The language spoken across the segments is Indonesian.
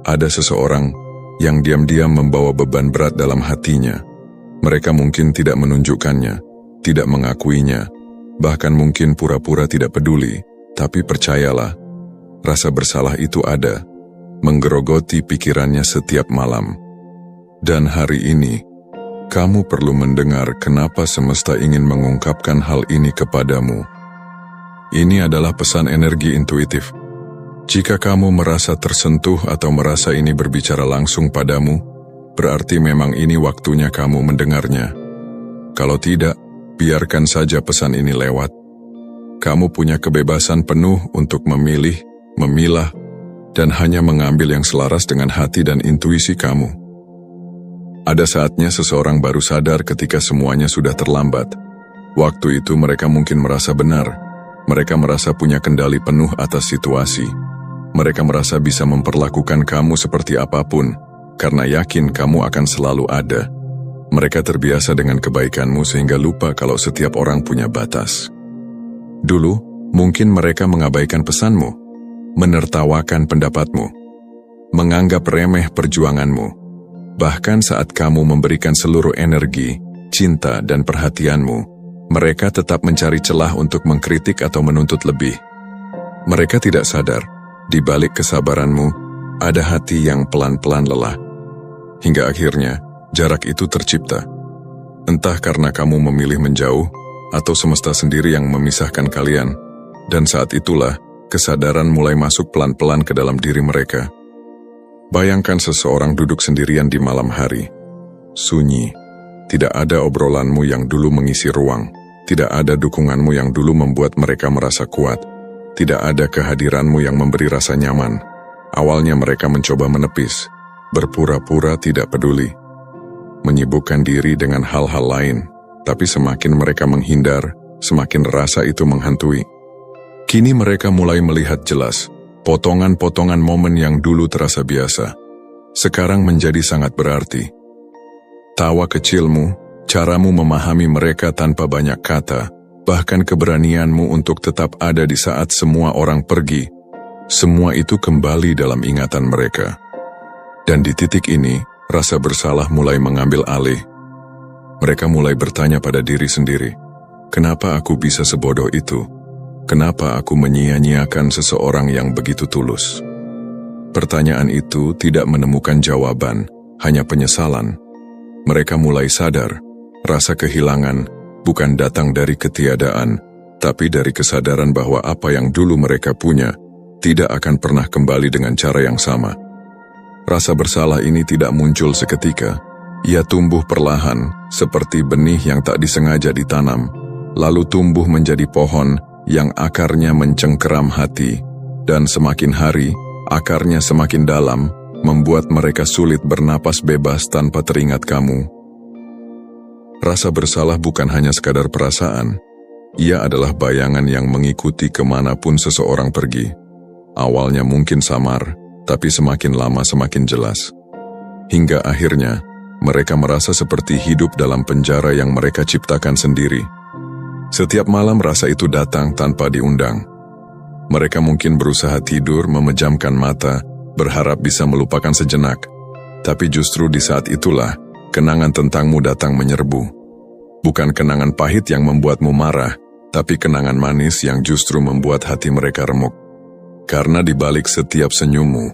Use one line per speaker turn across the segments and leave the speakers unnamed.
Ada seseorang yang diam-diam membawa beban berat dalam hatinya. Mereka mungkin tidak menunjukkannya, tidak mengakuinya, bahkan mungkin pura-pura tidak peduli, tapi percayalah, rasa bersalah itu ada, menggerogoti pikirannya setiap malam. Dan hari ini, kamu perlu mendengar kenapa semesta ingin mengungkapkan hal ini kepadamu. Ini adalah pesan energi intuitif. Jika kamu merasa tersentuh atau merasa ini berbicara langsung padamu, berarti memang ini waktunya kamu mendengarnya. Kalau tidak, biarkan saja pesan ini lewat. Kamu punya kebebasan penuh untuk memilih, memilah, dan hanya mengambil yang selaras dengan hati dan intuisi kamu. Ada saatnya seseorang baru sadar ketika semuanya sudah terlambat. Waktu itu mereka mungkin merasa benar. Mereka merasa punya kendali penuh atas situasi. Mereka merasa bisa memperlakukan kamu seperti apapun, karena yakin kamu akan selalu ada. Mereka terbiasa dengan kebaikanmu sehingga lupa kalau setiap orang punya batas. Dulu, mungkin mereka mengabaikan pesanmu, menertawakan pendapatmu, menganggap remeh perjuanganmu. Bahkan saat kamu memberikan seluruh energi, cinta, dan perhatianmu, mereka tetap mencari celah untuk mengkritik atau menuntut lebih. Mereka tidak sadar, di balik kesabaranmu, ada hati yang pelan-pelan lelah. Hingga akhirnya, jarak itu tercipta. Entah karena kamu memilih menjauh, atau semesta sendiri yang memisahkan kalian. Dan saat itulah, kesadaran mulai masuk pelan-pelan ke dalam diri mereka. Bayangkan seseorang duduk sendirian di malam hari. Sunyi. Tidak ada obrolanmu yang dulu mengisi ruang. Tidak ada dukunganmu yang dulu membuat mereka merasa kuat. Tidak ada kehadiranmu yang memberi rasa nyaman. Awalnya mereka mencoba menepis, berpura-pura tidak peduli, menyibukkan diri dengan hal-hal lain, tapi semakin mereka menghindar, semakin rasa itu menghantui. Kini mereka mulai melihat jelas, potongan-potongan momen yang dulu terasa biasa, sekarang menjadi sangat berarti. Tawa kecilmu, caramu memahami mereka tanpa banyak kata, bahkan keberanianmu untuk tetap ada di saat semua orang pergi, semua itu kembali dalam ingatan mereka. Dan di titik ini, rasa bersalah mulai mengambil alih. Mereka mulai bertanya pada diri sendiri, kenapa aku bisa sebodoh itu? Kenapa aku menyia-nyiakan seseorang yang begitu tulus? Pertanyaan itu tidak menemukan jawaban, hanya penyesalan. Mereka mulai sadar, rasa kehilangan bukan datang dari ketiadaan, tapi dari kesadaran bahwa apa yang dulu mereka punya tidak akan pernah kembali dengan cara yang sama. Rasa bersalah ini tidak muncul seketika. Ia tumbuh perlahan, seperti benih yang tak disengaja ditanam, lalu tumbuh menjadi pohon yang akarnya mencengkeram hati, dan semakin hari, akarnya semakin dalam, membuat mereka sulit bernapas bebas tanpa teringat kamu. Rasa bersalah bukan hanya sekadar perasaan, ia adalah bayangan yang mengikuti kemanapun seseorang pergi. Awalnya mungkin samar, tapi semakin lama semakin jelas. Hingga akhirnya, mereka merasa seperti hidup dalam penjara yang mereka ciptakan sendiri. Setiap malam rasa itu datang tanpa diundang. Mereka mungkin berusaha tidur, memejamkan mata, berharap bisa melupakan sejenak. Tapi justru di saat itulah, kenangan tentangmu datang menyerbu. Bukan kenangan pahit yang membuatmu marah, tapi kenangan manis yang justru membuat hati mereka remuk. Karena di balik setiap senyummu,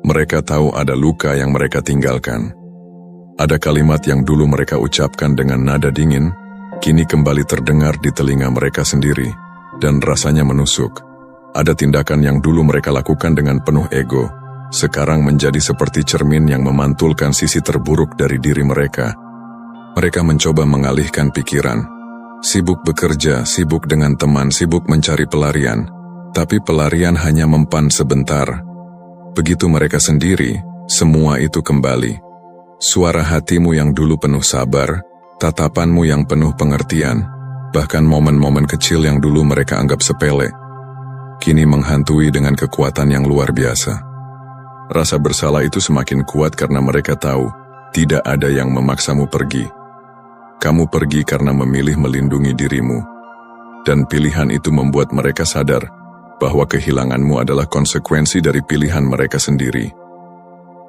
mereka tahu ada luka yang mereka tinggalkan. Ada kalimat yang dulu mereka ucapkan dengan nada dingin, kini kembali terdengar di telinga mereka sendiri, dan rasanya menusuk. Ada tindakan yang dulu mereka lakukan dengan penuh ego, sekarang menjadi seperti cermin yang memantulkan sisi terburuk dari diri mereka. Mereka mencoba mengalihkan pikiran, sibuk bekerja, sibuk dengan teman, sibuk mencari pelarian, tapi pelarian hanya mempan sebentar. Begitu mereka sendiri, semua itu kembali. Suara hatimu yang dulu penuh sabar, tatapanmu yang penuh pengertian, bahkan momen-momen kecil yang dulu mereka anggap sepele, kini menghantui dengan kekuatan yang luar biasa. Rasa bersalah itu semakin kuat karena mereka tahu, tidak ada yang memaksamu pergi. Kamu pergi karena memilih melindungi dirimu, dan pilihan itu membuat mereka sadar bahwa kehilanganmu adalah konsekuensi dari pilihan mereka sendiri.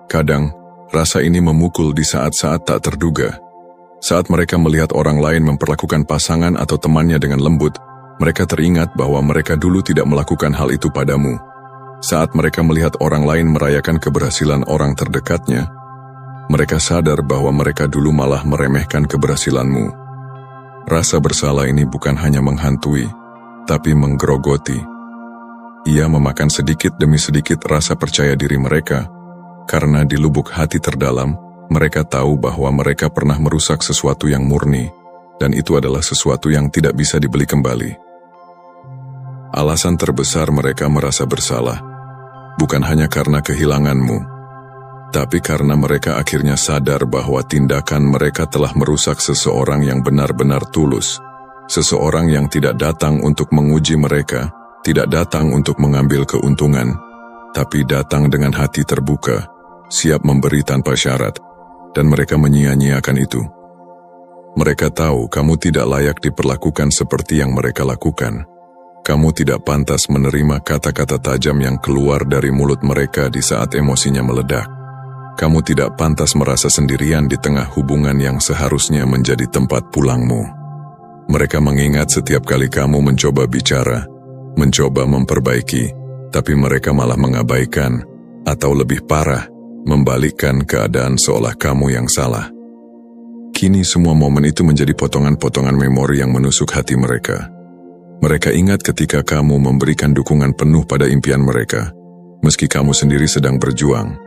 Kadang, rasa ini memukul di saat-saat tak terduga. Saat mereka melihat orang lain memperlakukan pasangan atau temannya dengan lembut, mereka teringat bahwa mereka dulu tidak melakukan hal itu padamu. Saat mereka melihat orang lain merayakan keberhasilan orang terdekatnya, mereka sadar bahwa mereka dulu malah meremehkan keberhasilanmu. Rasa bersalah ini bukan hanya menghantui, tapi menggerogoti. Ia memakan sedikit demi sedikit rasa percaya diri mereka, karena di lubuk hati terdalam, mereka tahu bahwa mereka pernah merusak sesuatu yang murni, dan itu adalah sesuatu yang tidak bisa dibeli kembali. Alasan terbesar mereka merasa bersalah, bukan hanya karena kehilanganmu, tapi karena mereka akhirnya sadar bahwa tindakan mereka telah merusak seseorang yang benar-benar tulus, seseorang yang tidak datang untuk menguji mereka, tidak datang untuk mengambil keuntungan, tapi datang dengan hati terbuka, siap memberi tanpa syarat, dan mereka menyia-nyiakan itu. Mereka tahu kamu tidak layak diperlakukan seperti yang mereka lakukan. Kamu tidak pantas menerima kata-kata tajam yang keluar dari mulut mereka di saat emosinya meledak. Kamu tidak pantas merasa sendirian di tengah hubungan yang seharusnya menjadi tempat pulangmu. Mereka mengingat setiap kali kamu mencoba bicara, mencoba memperbaiki, tapi mereka malah mengabaikan, atau lebih parah, membalikkan keadaan seolah kamu yang salah. Kini semua momen itu menjadi potongan-potongan memori yang menusuk hati mereka. Mereka ingat ketika kamu memberikan dukungan penuh pada impian mereka, meski kamu sendiri sedang berjuang.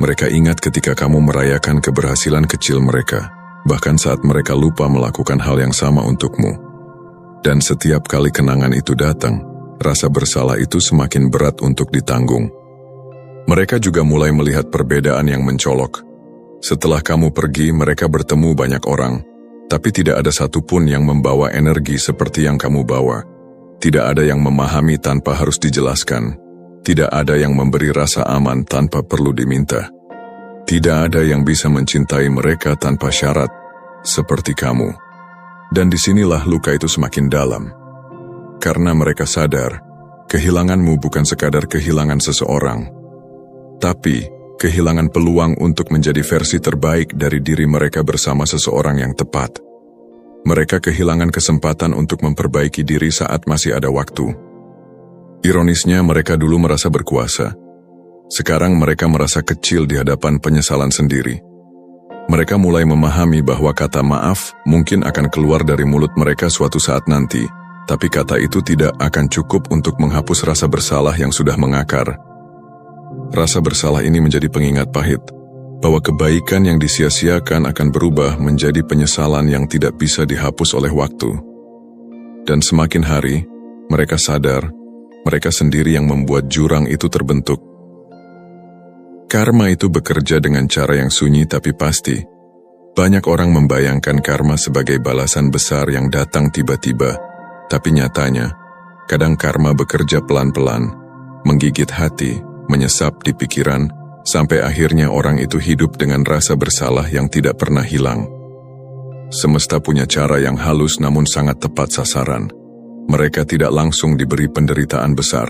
Mereka ingat ketika kamu merayakan keberhasilan kecil mereka, bahkan saat mereka lupa melakukan hal yang sama untukmu. Dan setiap kali kenangan itu datang, rasa bersalah itu semakin berat untuk ditanggung. Mereka juga mulai melihat perbedaan yang mencolok. Setelah kamu pergi, mereka bertemu banyak orang, tapi tidak ada satupun yang membawa energi seperti yang kamu bawa. Tidak ada yang memahami tanpa harus dijelaskan. Tidak ada yang memberi rasa aman tanpa perlu diminta. Tidak ada yang bisa mencintai mereka tanpa syarat, seperti kamu. Dan disinilah luka itu semakin dalam. Karena mereka sadar, kehilanganmu bukan sekadar kehilangan seseorang, tapi kehilangan peluang untuk menjadi versi terbaik dari diri mereka bersama seseorang yang tepat. Mereka kehilangan kesempatan untuk memperbaiki diri saat masih ada waktu. Ironisnya, mereka dulu merasa berkuasa. Sekarang mereka merasa kecil di hadapan penyesalan sendiri. Mereka mulai memahami bahwa kata maaf mungkin akan keluar dari mulut mereka suatu saat nanti, tapi kata itu tidak akan cukup untuk menghapus rasa bersalah yang sudah mengakar. Rasa bersalah ini menjadi pengingat pahit, bahwa kebaikan yang disia-siakan akan berubah menjadi penyesalan yang tidak bisa dihapus oleh waktu. Dan semakin hari, mereka sadar, mereka sendiri yang membuat jurang itu terbentuk. Karma itu bekerja dengan cara yang sunyi tapi pasti. Banyak orang membayangkan karma sebagai balasan besar yang datang tiba-tiba, tapi nyatanya, kadang karma bekerja pelan-pelan, menggigit hati, menyesap di pikiran, sampai akhirnya orang itu hidup dengan rasa bersalah yang tidak pernah hilang. Semesta punya cara yang halus namun sangat tepat sasaran. Mereka tidak langsung diberi penderitaan besar.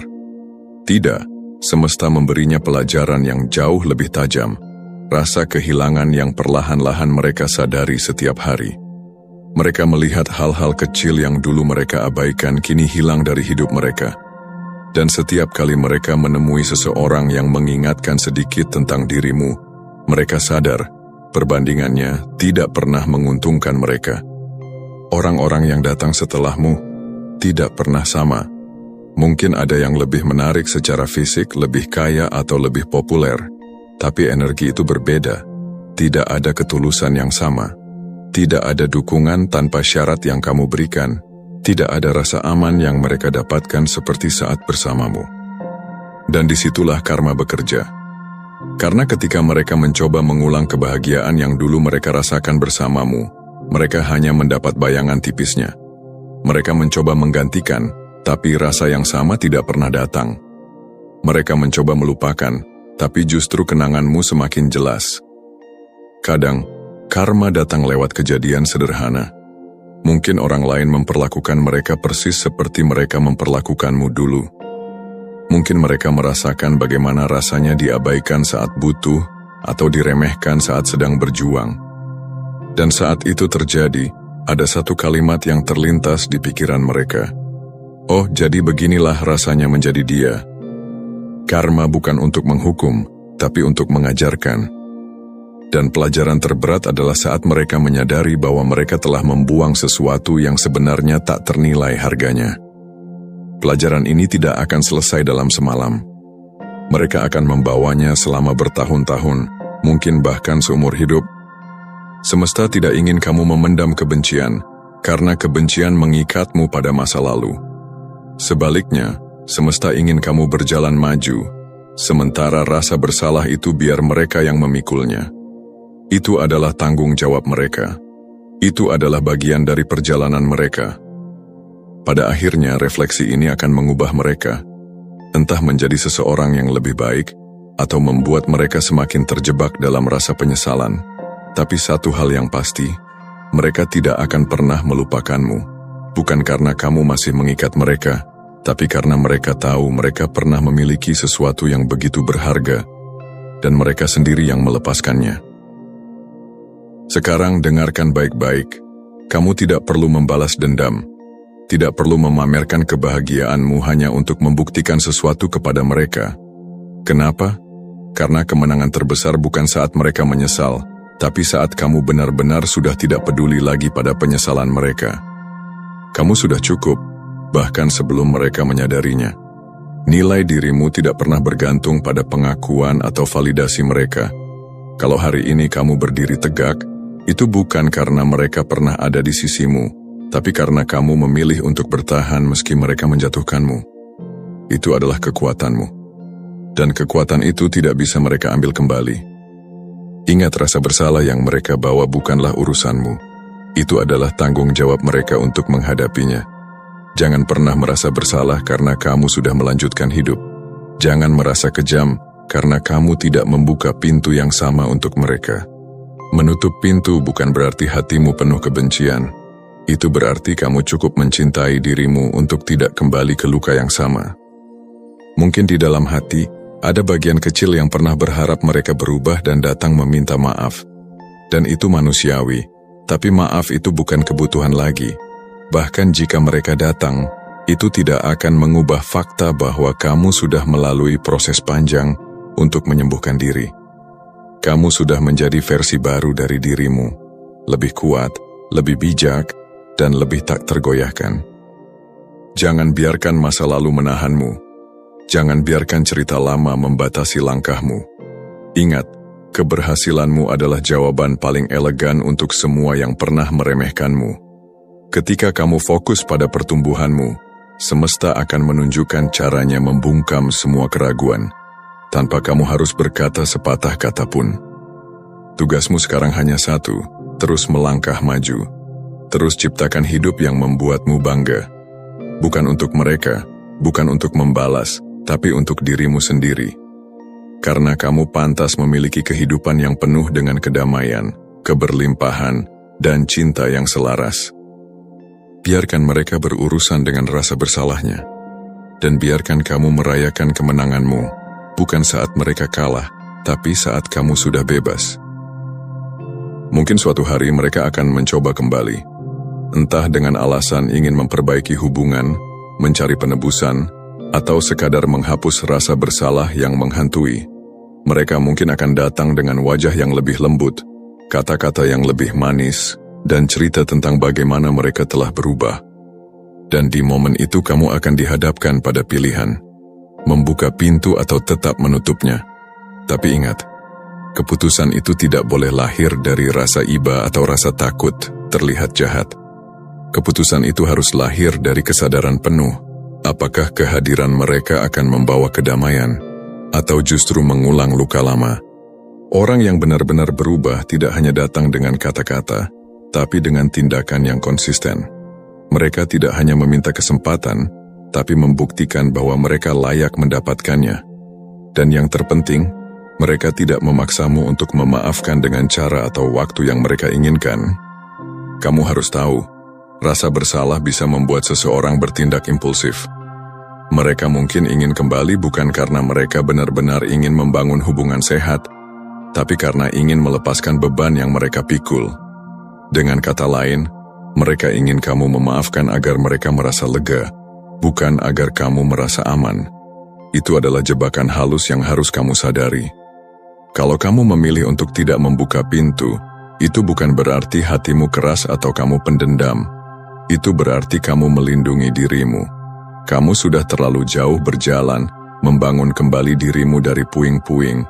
Tidak, semesta memberinya pelajaran yang jauh lebih tajam, rasa kehilangan yang perlahan-lahan mereka sadari setiap hari. Mereka melihat hal-hal kecil yang dulu mereka abaikan kini hilang dari hidup mereka. Dan setiap kali mereka menemui seseorang yang mengingatkan sedikit tentang dirimu, mereka sadar, perbandingannya tidak pernah menguntungkan mereka. Orang-orang yang datang setelahmu tidak pernah sama. Mungkin ada yang lebih menarik secara fisik, lebih kaya atau lebih populer, tapi energi itu berbeda. Tidak ada ketulusan yang sama. Tidak ada dukungan tanpa syarat yang kamu berikan. Tidak ada rasa aman yang mereka dapatkan seperti saat bersamamu. Dan disitulah karma bekerja. Karena ketika mereka mencoba mengulang kebahagiaan yang dulu mereka rasakan bersamamu, mereka hanya mendapat bayangan tipisnya. Mereka mencoba menggantikan, tapi rasa yang sama tidak pernah datang. Mereka mencoba melupakan, tapi justru kenanganmu semakin jelas. Kadang, karma datang lewat kejadian sederhana. Mungkin orang lain memperlakukan mereka persis seperti mereka memperlakukanmu dulu. Mungkin mereka merasakan bagaimana rasanya diabaikan saat butuh, atau diremehkan saat sedang berjuang. Dan saat itu terjadi, ada satu kalimat yang terlintas di pikiran mereka. Oh, jadi beginilah rasanya menjadi dia. Karma bukan untuk menghukum, tapi untuk mengajarkan. Dan pelajaran terberat adalah saat mereka menyadari bahwa mereka telah membuang sesuatu yang sebenarnya tak ternilai harganya. Pelajaran ini tidak akan selesai dalam semalam. Mereka akan membawanya selama bertahun-tahun, mungkin bahkan seumur hidup. Semesta tidak ingin kamu memendam kebencian, karena kebencian mengikatmu pada masa lalu. Sebaliknya, semesta ingin kamu berjalan maju, sementara rasa bersalah itu biar mereka yang memikulnya. Itu adalah tanggung jawab mereka. Itu adalah bagian dari perjalanan mereka. Pada akhirnya, refleksi ini akan mengubah mereka, entah menjadi seseorang yang lebih baik, atau membuat mereka semakin terjebak dalam rasa penyesalan. Tapi satu hal yang pasti, mereka tidak akan pernah melupakanmu. Bukan karena kamu masih mengikat mereka, tapi karena mereka tahu mereka pernah memiliki sesuatu yang begitu berharga, dan mereka sendiri yang melepaskannya. Sekarang dengarkan baik-baik, kamu tidak perlu membalas dendam, tidak perlu memamerkan kebahagiaanmu hanya untuk membuktikan sesuatu kepada mereka. Kenapa? Karena kemenangan terbesar bukan saat mereka menyesal, tapi saat kamu benar-benar sudah tidak peduli lagi pada penyesalan mereka. Kamu sudah cukup, bahkan sebelum mereka menyadarinya. Nilai dirimu tidak pernah bergantung pada pengakuan atau validasi mereka. Kalau hari ini kamu berdiri tegak, itu bukan karena mereka pernah ada di sisimu, tapi karena kamu memilih untuk bertahan meski mereka menjatuhkanmu. Itu adalah kekuatanmu. Dan kekuatan itu tidak bisa mereka ambil kembali. Ingat, rasa bersalah yang mereka bawa bukanlah urusanmu. Itu adalah tanggung jawab mereka untuk menghadapinya. Jangan pernah merasa bersalah karena kamu sudah melanjutkan hidup. Jangan merasa kejam karena kamu tidak membuka pintu yang sama untuk mereka. Menutup pintu bukan berarti hatimu penuh kebencian. Itu berarti kamu cukup mencintai dirimu untuk tidak kembali ke luka yang sama. Mungkin di dalam hati, ada bagian kecil yang pernah berharap mereka berubah dan datang meminta maaf. Dan itu manusiawi, tapi maaf itu bukan kebutuhan lagi. Bahkan jika mereka datang, itu tidak akan mengubah fakta bahwa kamu sudah melalui proses panjang untuk menyembuhkan diri. Kamu sudah menjadi versi baru dari dirimu, lebih kuat, lebih bijak, dan lebih tak tergoyahkan. Jangan biarkan masa lalu menahanmu. Jangan biarkan cerita lama membatasi langkahmu. Ingat, keberhasilanmu adalah jawaban paling elegan untuk semua yang pernah meremehkanmu. Ketika kamu fokus pada pertumbuhanmu, semesta akan menunjukkan caranya membungkam semua keraguan, tanpa kamu harus berkata sepatah kata pun. Tugasmu sekarang hanya satu, terus melangkah maju. Terus ciptakan hidup yang membuatmu bangga. Bukan untuk mereka, bukan untuk membalas, tapi untuk dirimu sendiri. Karena kamu pantas memiliki kehidupan yang penuh dengan kedamaian, keberlimpahan, dan cinta yang selaras. Biarkan mereka berurusan dengan rasa bersalahnya. Dan biarkan kamu merayakan kemenanganmu, bukan saat mereka kalah, tapi saat kamu sudah bebas. Mungkin suatu hari mereka akan mencoba kembali. Entah dengan alasan ingin memperbaiki hubungan, mencari penebusan, atau sekadar menghapus rasa bersalah yang menghantui. Mereka mungkin akan datang dengan wajah yang lebih lembut, kata-kata yang lebih manis, dan cerita tentang bagaimana mereka telah berubah. Dan di momen itu kamu akan dihadapkan pada pilihan, membuka pintu atau tetap menutupnya. Tapi ingat, keputusan itu tidak boleh lahir dari rasa iba atau rasa takut terlihat jahat. Keputusan itu harus lahir dari kesadaran penuh. Apakah kehadiran mereka akan membawa kedamaian, atau justru mengulang luka lama? Orang yang benar-benar berubah tidak hanya datang dengan kata-kata, tapi dengan tindakan yang konsisten. Mereka tidak hanya meminta kesempatan, tapi membuktikan bahwa mereka layak mendapatkannya. Dan yang terpenting, mereka tidak memaksamu untuk memaafkan dengan cara atau waktu yang mereka inginkan. Kamu harus tahu, rasa bersalah bisa membuat seseorang bertindak impulsif. Mereka mungkin ingin kembali bukan karena mereka benar-benar ingin membangun hubungan sehat, tapi karena ingin melepaskan beban yang mereka pikul. Dengan kata lain, mereka ingin kamu memaafkan agar mereka merasa lega, bukan agar kamu merasa aman. Itu adalah jebakan halus yang harus kamu sadari. Kalau kamu memilih untuk tidak membuka pintu, itu bukan berarti hatimu keras atau kamu pendendam. Itu berarti kamu melindungi dirimu. Kamu sudah terlalu jauh berjalan, membangun kembali dirimu dari puing-puing,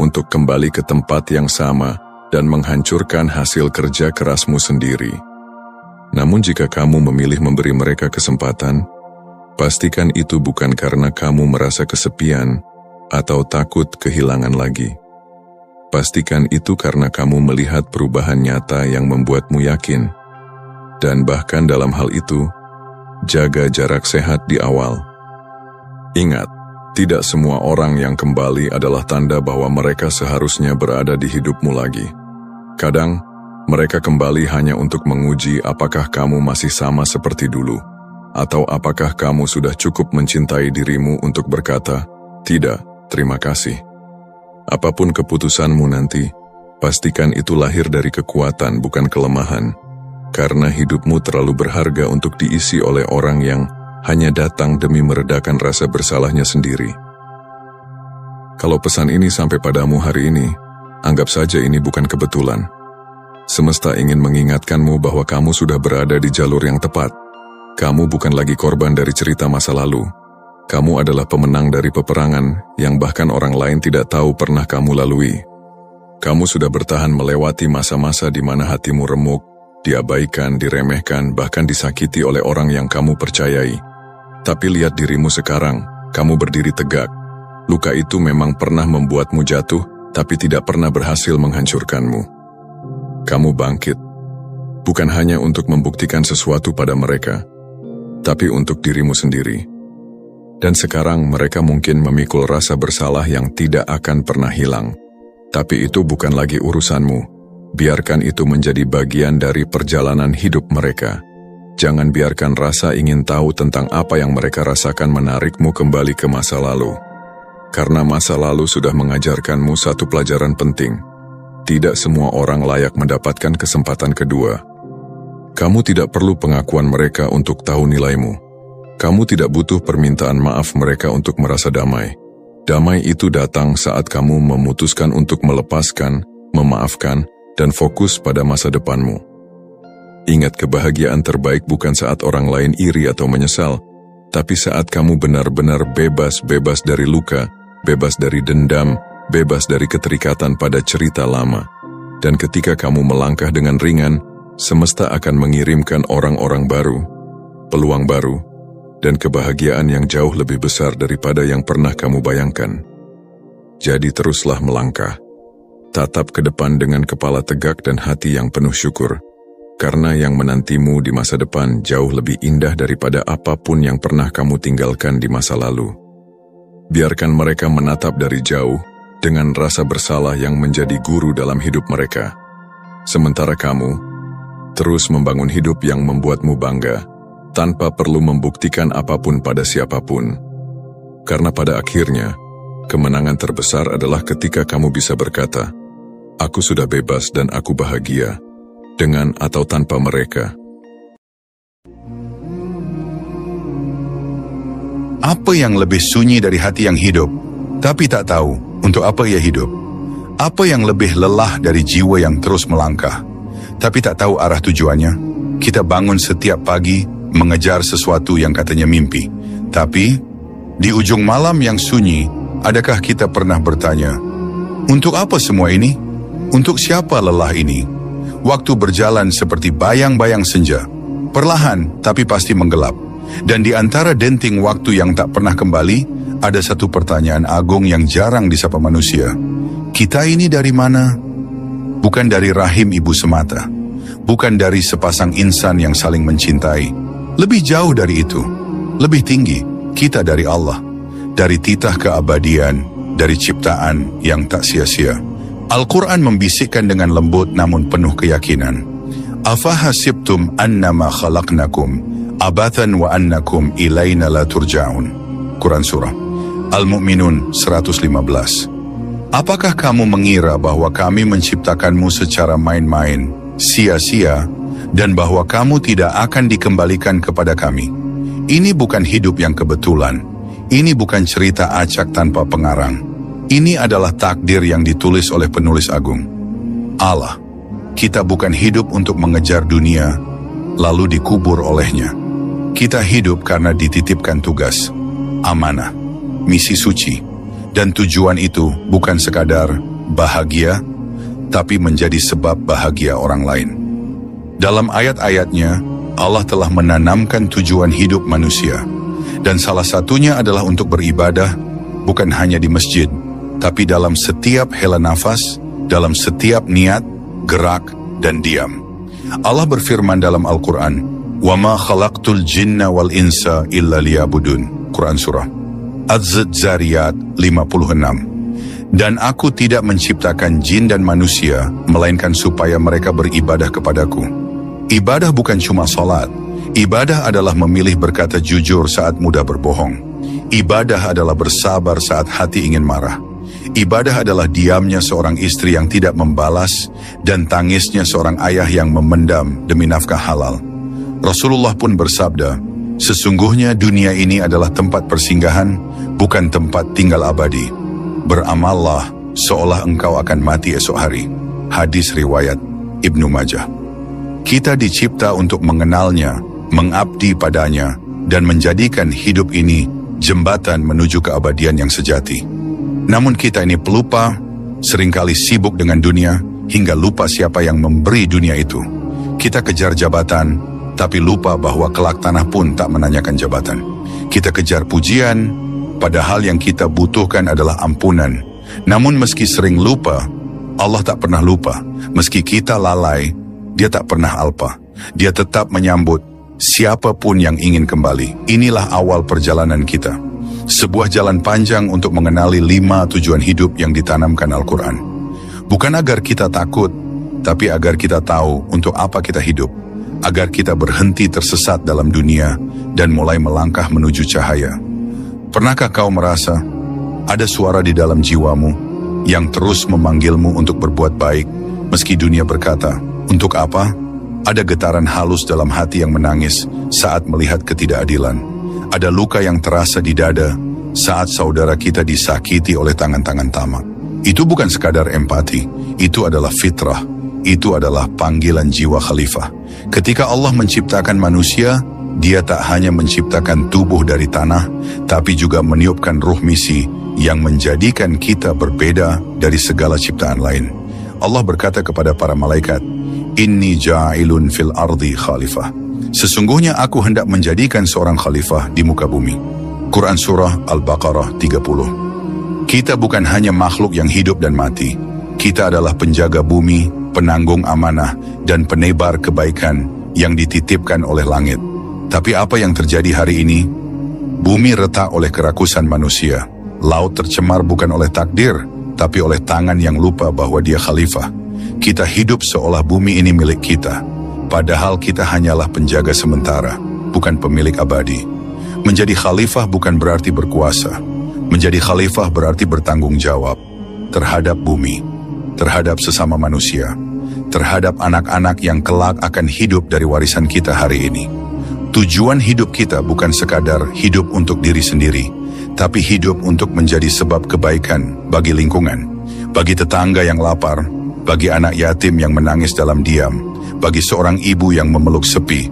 untuk kembali ke tempat yang sama dan menghancurkan hasil kerja kerasmu sendiri. Namun jika kamu memilih memberi mereka kesempatan, pastikan itu bukan karena kamu merasa kesepian atau takut kehilangan lagi. Pastikan itu karena kamu melihat perubahan nyata yang membuatmu yakin. Dan bahkan dalam hal itu, jaga jarak sehat di awal. Ingat, tidak semua orang yang kembali adalah tanda bahwa mereka seharusnya berada di hidupmu lagi. Kadang, mereka kembali hanya untuk menguji apakah kamu masih sama seperti dulu, atau apakah kamu sudah cukup mencintai dirimu untuk berkata, "Tidak, terima kasih." Apapun keputusanmu nanti, pastikan itu lahir dari kekuatan bukan kelemahan, karena hidupmu terlalu berharga untuk diisi oleh orang yang hanya datang demi meredakan rasa bersalahnya sendiri. Kalau pesan ini sampai padamu hari ini, anggap saja ini bukan kebetulan. Semesta ingin mengingatkanmu bahwa kamu sudah berada di jalur yang tepat. Kamu bukan lagi korban dari cerita masa lalu. Kamu adalah pemenang dari peperangan yang bahkan orang lain tidak tahu pernah kamu lalui. Kamu sudah bertahan melewati masa-masa di mana hatimu remuk, diabaikan, diremehkan, bahkan disakiti oleh orang yang kamu percayai. Tapi lihat dirimu sekarang, kamu berdiri tegak. Luka itu memang pernah membuatmu jatuh, tapi tidak pernah berhasil menghancurkanmu. Kamu bangkit, bukan hanya untuk membuktikan sesuatu pada mereka, tapi untuk dirimu sendiri. Dan sekarang mereka mungkin memikul rasa bersalah yang tidak akan pernah hilang. Tapi itu bukan lagi urusanmu. Biarkan itu menjadi bagian dari perjalanan hidup mereka. Jangan biarkan rasa ingin tahu tentang apa yang mereka rasakan menarikmu kembali ke masa lalu. Karena masa lalu sudah mengajarkanmu satu pelajaran penting. Tidak semua orang layak mendapatkan kesempatan kedua. Kamu tidak perlu pengakuan mereka untuk tahu nilaimu. Kamu tidak butuh permintaan maaf mereka untuk merasa damai. Damai itu datang saat kamu memutuskan untuk melepaskan, memaafkan, dan fokus pada masa depanmu. Ingat, kebahagiaan terbaik bukan saat orang lain iri atau menyesal, tapi saat kamu benar-benar bebas dari luka, bebas dari dendam, bebas dari keterikatan pada cerita lama. Dan ketika kamu melangkah dengan ringan, semesta akan mengirimkan orang-orang baru, peluang baru, dan kebahagiaan yang jauh lebih besar daripada yang pernah kamu bayangkan. Jadi teruslah melangkah. Tatap ke depan dengan kepala tegak dan hati yang penuh syukur, karena yang menantimu di masa depan jauh lebih indah daripada apapun yang pernah kamu tinggalkan di masa lalu. Biarkan mereka menatap dari jauh, dengan rasa bersalah yang menjadi guru dalam hidup mereka. Sementara kamu, terus membangun hidup yang membuatmu bangga, tanpa perlu membuktikan apapun pada siapapun. Karena pada akhirnya, kemenangan terbesar adalah ketika kamu bisa berkata, "Aku sudah bebas dan aku bahagia, dengan atau tanpa mereka."
Apa yang lebih sunyi dari hati yang hidup, tapi tak tahu untuk apa ia hidup? Apa yang lebih lelah dari jiwa yang terus melangkah, tapi tak tahu arah tujuannya? Kita bangun setiap pagi, mengejar sesuatu yang katanya mimpi. Tapi, di ujung malam yang sunyi, adakah kita pernah bertanya, untuk apa semua ini? Untuk siapa lelah ini? Waktu berjalan seperti bayang-bayang senja, perlahan tapi pasti menggelap. Dan di antara denting waktu yang tak pernah kembali, ada satu pertanyaan agung yang jarang disapa manusia. Kita ini dari mana? Bukan dari rahim ibu semata. Bukan dari sepasang insan yang saling mencintai. Lebih jauh dari itu. Lebih tinggi, kita dari Allah. Dari titah keabadian, dari ciptaan yang tak sia-sia. Al-Quran membisikkan dengan lembut namun penuh keyakinan. Afahasibtum annama khalaqnakum abathan wa annakum ilaina la turja'un. Quran Surah Al-Mu'minun 115. Apakah kamu mengira bahwa kami menciptakanmu secara main-main, sia-sia, dan bahwa kamu tidak akan dikembalikan kepada kami? Ini bukan hidup yang kebetulan. Ini bukan cerita acak tanpa pengarang. Ini adalah takdir yang ditulis oleh penulis agung, Allah. Kita bukan hidup untuk mengejar dunia, lalu dikubur olehnya. Kita hidup karena dititipkan tugas, amanah, misi suci, dan tujuan itu bukan sekadar bahagia, tapi menjadi sebab bahagia orang lain. Dalam ayat-ayatnya, Allah telah menanamkan tujuan hidup manusia, dan salah satunya adalah untuk beribadah, bukan hanya di masjid, tapi dalam setiap hela nafas, dalam setiap niat, gerak, dan diam. Allah berfirman dalam Al-Quran, وَمَا خَلَقْتُ الْجِنَّ وَالْإِنسَ إِلَّا لِيَعْبُدُونَ. Quran Surah Az-Zariyat 56. Dan aku tidak menciptakan jin dan manusia, melainkan supaya mereka beribadah kepadaku. Ibadah bukan cuma salat. Ibadah adalah memilih berkata jujur saat mudah berbohong. Ibadah adalah bersabar saat hati ingin marah. Ibadah adalah diamnya seorang istri yang tidak membalas dan tangisnya seorang ayah yang memendam demi nafkah halal. Rasulullah pun bersabda, sesungguhnya dunia ini adalah tempat persinggahan, bukan tempat tinggal abadi. Beramallah seolah engkau akan mati esok hari. Hadis riwayat Ibnu Majah. Kita dicipta untuk mengenalnya, mengabdi padanya, dan menjadikan hidup ini jembatan menuju keabadian yang sejati. Namun kita ini pelupa, seringkali sibuk dengan dunia, hingga lupa siapa yang memberi dunia itu. Kita kejar jabatan, tapi lupa bahwa kelak tanah pun tak menanyakan jabatan. Kita kejar pujian, padahal yang kita butuhkan adalah ampunan. Namun meski sering lupa, Allah tak pernah lupa. Meski kita lalai, Dia tak pernah alpa. Dia tetap menyambut siapapun yang ingin kembali. Inilah awal perjalanan kita. Sebuah jalan panjang untuk mengenali 5 tujuan hidup yang ditanamkan Al-Quran. Bukan agar kita takut, tapi agar kita tahu untuk apa kita hidup. Agar kita berhenti tersesat dalam dunia dan mulai melangkah menuju cahaya. Pernahkah kau merasa ada suara di dalam jiwamu yang terus memanggilmu untuk berbuat baik, meski dunia berkata, untuk apa? Ada getaran halus dalam hati yang menangis saat melihat ketidakadilan. Ada luka yang terasa di dada saat saudara kita disakiti oleh tangan-tangan tamak. Itu bukan sekadar empati, itu adalah fitrah, itu adalah panggilan jiwa khalifah. Ketika Allah menciptakan manusia, Dia tak hanya menciptakan tubuh dari tanah, tapi juga meniupkan ruh misi yang menjadikan kita berbeda dari segala ciptaan lain. Allah berkata kepada para malaikat, Inni ja'ilun fil ardi khalifah. Sesungguhnya aku hendak menjadikan seorang khalifah di muka bumi. Quran Surah Al-Baqarah 30. Kita bukan hanya makhluk yang hidup dan mati. Kita adalah penjaga bumi, penanggung amanah, dan penebar kebaikan yang dititipkan oleh langit. Tapi apa yang terjadi hari ini? Bumi retak oleh kerakusan manusia. Laut tercemar bukan oleh takdir, tapi oleh tangan yang lupa bahwa Dia khalifah. Kita hidup seolah bumi ini milik kita. Padahal kita hanyalah penjaga sementara, bukan pemilik abadi. Menjadi khalifah bukan berarti berkuasa. Menjadi khalifah berarti bertanggung jawab terhadap bumi, terhadap sesama manusia, terhadap anak-anak yang kelak akan hidup dari warisan kita hari ini. Tujuan hidup kita bukan sekadar hidup untuk diri sendiri, tapi hidup untuk menjadi sebab kebaikan bagi lingkungan, bagi tetangga yang lapar, bagi anak yatim yang menangis dalam diam, bagi seorang ibu yang memeluk sepi.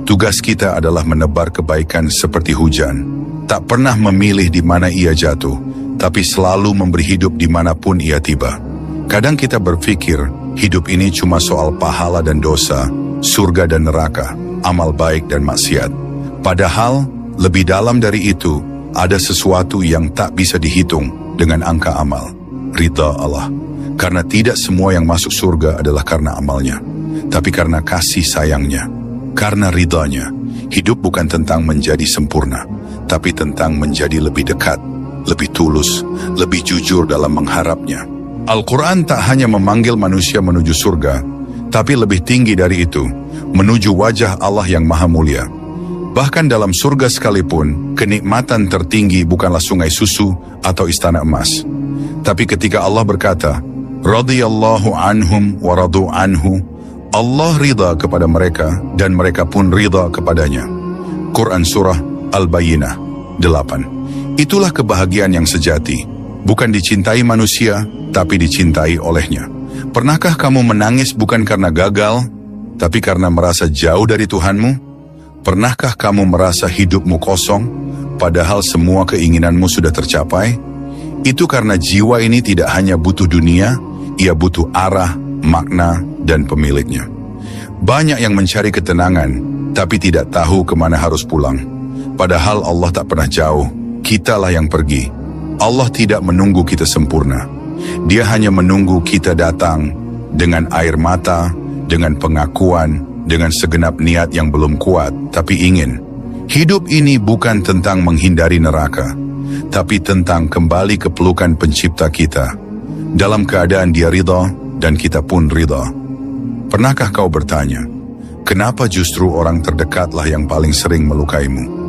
Tugas kita adalah menebar kebaikan seperti hujan. Tak pernah memilih di mana ia jatuh, tapi selalu memberi hidup dimanapun ia tiba. Kadang kita berpikir, hidup ini cuma soal pahala dan dosa, surga dan neraka, amal baik dan maksiat. Padahal, lebih dalam dari itu, ada sesuatu yang tak bisa dihitung dengan angka amal. Ridha Allah. Karena tidak semua yang masuk surga adalah karena amalnya, tapi karena kasih sayangnya. Karena ridhanya, hidup bukan tentang menjadi sempurna, tapi tentang menjadi lebih dekat, lebih tulus, lebih jujur dalam mengharapnya. Al-Quran tak hanya memanggil manusia menuju surga, tapi lebih tinggi dari itu, menuju wajah Allah yang maha mulia. Bahkan dalam surga sekalipun, kenikmatan tertinggi bukanlah sungai susu atau istana emas. Tapi ketika Allah berkata, radhiyallahu anhum wa radu anhu, Allah ridha kepada mereka dan mereka pun ridha kepadanya. Quran Surah Al-Bayyinah 8. Itulah kebahagiaan yang sejati, bukan dicintai manusia, tapi dicintai olehnya. Pernahkah kamu menangis bukan karena gagal, tapi karena merasa jauh dari Tuhanmu? Pernahkah kamu merasa hidupmu kosong, padahal semua keinginanmu sudah tercapai? Itu karena jiwa ini tidak hanya butuh dunia, ia butuh arah, makna, dan pemiliknya. Banyak yang mencari ketenangan, tapi tidak tahu kemana harus pulang. Padahal Allah tak pernah jauh, kitalah yang pergi. Allah tidak menunggu kita sempurna. Dia hanya menunggu kita datang dengan air mata, dengan pengakuan, dengan segenap niat yang belum kuat, tapi ingin. Hidup ini bukan tentang menghindari neraka, tapi tentang kembali ke pelukan pencipta kita. Dalam keadaan dia ridha, dan kita pun ridha. Pernahkah kau bertanya, kenapa justru orang terdekatlah yang paling sering melukaimu?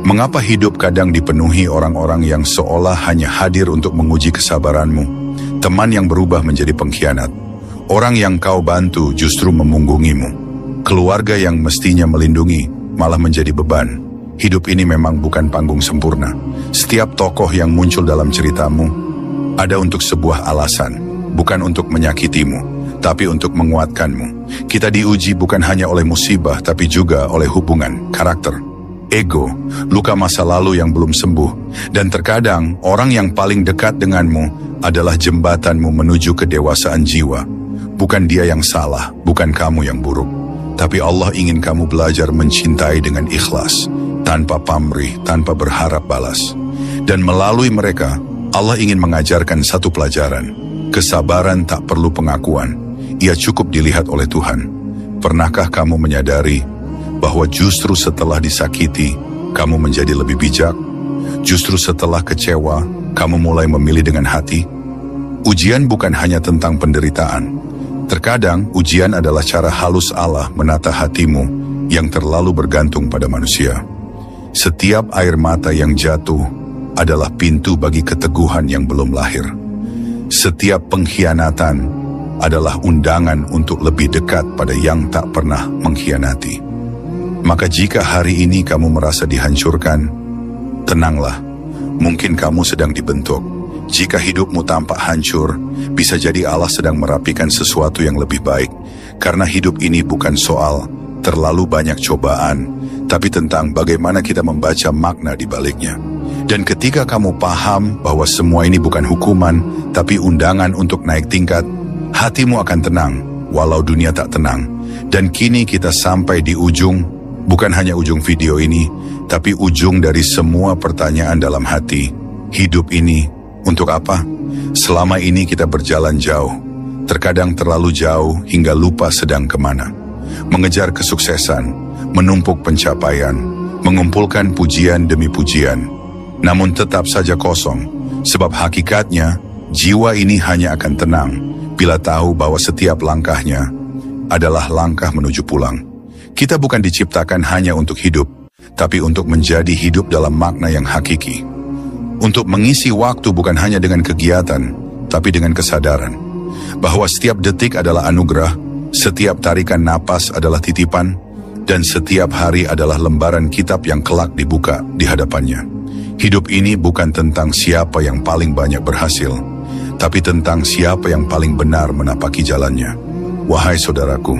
Mengapa hidup kadang dipenuhi orang-orang yang seolah hanya hadir untuk menguji kesabaranmu? Teman yang berubah menjadi pengkhianat. Orang yang kau bantu justru memunggungimu. Keluarga yang mestinya melindungi malah menjadi beban. Hidup ini memang bukan panggung sempurna. Setiap tokoh yang muncul dalam ceritamu ada untuk sebuah alasan, bukan untuk menyakitimu, tapi untuk menguatkanmu. Kita diuji bukan hanya oleh musibah, tapi juga oleh hubungan, karakter, ego, luka masa lalu yang belum sembuh. Dan terkadang orang yang paling dekat denganmu adalah jembatanmu menuju kedewasaan jiwa. Bukan dia yang salah, bukan kamu yang buruk. Tapi Allah ingin kamu belajar mencintai dengan ikhlas, tanpa pamrih, tanpa berharap balas. Dan melalui mereka, Allah ingin mengajarkan satu pelajaran. Kesabaran tak perlu pengakuan, ia cukup dilihat oleh Tuhan. Pernahkah kamu menyadari bahwa justru setelah disakiti, kamu menjadi lebih bijak? Justru setelah kecewa, kamu mulai memilih dengan hati? Ujian bukan hanya tentang penderitaan. Terkadang ujian adalah cara halus Allah menata hatimu yang terlalu bergantung pada manusia. Setiap air mata yang jatuh adalah pintu bagi keteguhan yang belum lahir. Setiap pengkhianatan adalah undangan untuk lebih dekat pada yang tak pernah mengkhianati. Maka jika hari ini kamu merasa dihancurkan, tenanglah, mungkin kamu sedang dibentuk. Jika hidupmu tampak hancur, bisa jadi Allah sedang merapikan sesuatu yang lebih baik. Karena hidup ini bukan soal terlalu banyak cobaan, tapi tentang bagaimana kita membaca makna di baliknya. Dan ketika kamu paham bahwa semua ini bukan hukuman, tapi undangan untuk naik tingkat, hatimu akan tenang, walau dunia tak tenang. Dan kini kita sampai di ujung, bukan hanya ujung video ini, tapi ujung dari semua pertanyaan dalam hati. Hidup ini untuk apa? Selama ini kita berjalan jauh, terkadang terlalu jauh hingga lupa sedang kemana. Mengejar kesuksesan, menumpuk pencapaian, mengumpulkan pujian demi pujian. Namun tetap saja kosong, sebab hakikatnya jiwa ini hanya akan tenang bila tahu bahwa setiap langkahnya adalah langkah menuju pulang. Kita bukan diciptakan hanya untuk hidup, tapi untuk menjadi hidup dalam makna yang hakiki. Untuk mengisi waktu bukan hanya dengan kegiatan, tapi dengan kesadaran bahwa setiap detik adalah anugerah, setiap tarikan napas adalah titipan, dan setiap hari adalah lembaran kitab yang kelak dibuka di hadapannya. Hidup ini bukan tentang siapa yang paling banyak berhasil, tapi tentang siapa yang paling benar menapaki jalannya. Wahai saudaraku,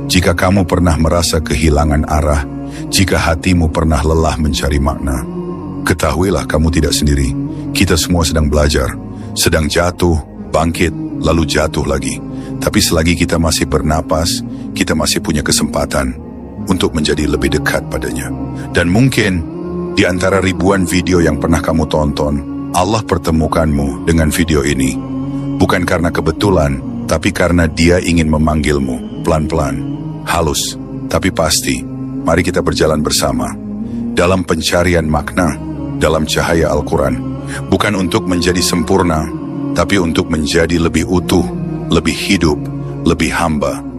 jika kamu pernah merasa kehilangan arah, jika hatimu pernah lelah mencari makna, ketahuilah kamu tidak sendiri. Kita semua sedang belajar, sedang jatuh, bangkit, lalu jatuh lagi. Tapi selagi kita masih bernapas, kita masih punya kesempatan untuk menjadi lebih dekat padanya. Dan mungkin di antara ribuan video yang pernah kamu tonton, Allah pertemukanmu dengan video ini. Bukan karena kebetulan, tapi karena Dia ingin memanggilmu pelan-pelan, halus, tapi pasti. Mari kita berjalan bersama dalam pencarian makna, dalam cahaya Al-Quran. Bukan untuk menjadi sempurna, tapi untuk menjadi lebih utuh, lebih hidup, lebih hamba.